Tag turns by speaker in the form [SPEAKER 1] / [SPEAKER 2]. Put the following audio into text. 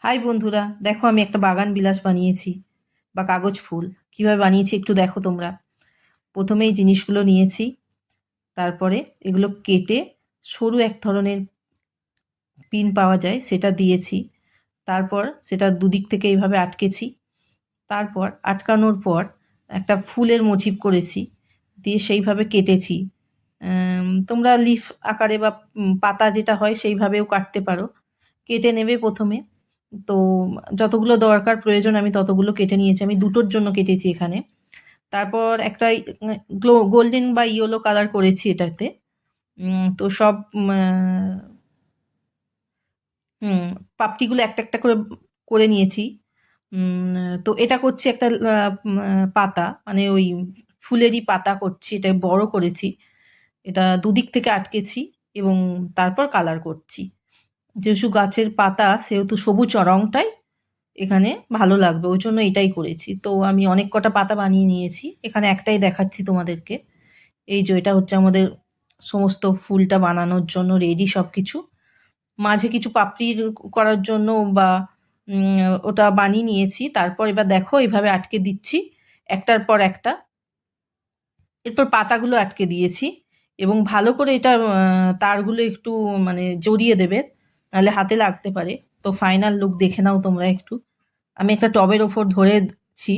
[SPEAKER 1] High বন্ধুরা, দেখো আমি একটা বাগান বিলাস বানিয়েছি বা কাগজ ফুল। কিভাবে বানিয়েছি একটু দেখো তোমরা। প্রথমে এই জিনিসগুলো নিয়েছি, তারপরে এগুলো কেটে সরু এক ধরনের পিন পাওয়া যায় সেটা দিয়েছি। তারপর সেটা দুদিক থেকে এইভাবে আটকেছি। তারপর আটকানোর পর একটা ফুলের মোটিভ করেছি, দিয়ে সেইভাবে কেটেছি। তোমরা লিফ আকারে বা পাতা যেটা হয় সেইভাবেও কাটতে পারো। কেটে নেবে প্রথমে। তো যতগুলো দরকার প্রয়োজন আমি ততগুলো কেটে নিয়েছি। আমি দুটোর জন্য কেটেছি এখানে। তারপর একটা গোল্ডেন বা ইয়েলো কালার করেছি এটাতে। তো সব হুম, পাপড়িগুলো একটা একটা করে করে নিয়েছি। তো এটা করছি একটা পাতা, মানে ওই ফুলেরই পাতা করছি। এটা বড় করেছি। এটা দুদিক থেকে আটকেছি এবং তারপর কালার করছি। যেহেতু গাছের পাতা সেহেতু সবুজ রংটাই এখানে ভালো লাগবে, ওই জন্য এটাই করেছি। তো আমি অনেক কটা পাতা বানিয়ে নিয়েছি, এখানে একটাই দেখাচ্ছি তোমাদেরকে। এই যে এটা হচ্ছে আমাদের সমস্ত ফুলটা বানানোর জন্য রেডি সব কিছু। মাঝে কিছু পাপড়ির করার জন্য বা ওটা বানিয়ে নিয়েছি। তারপর এবার দেখো এইভাবে আটকে দিচ্ছি একটার পর একটা। এরপর পাতাগুলো আটকে দিয়েছি এবং ভালো করে এটা তারগুলো একটু মানে জড়িয়ে দেবে, নাহলে হাতে লাগতে পারে। তো ফাইনাল লুক দেখে নাও তোমরা একটু। আমি একটা টবের ওপর ধরেছি,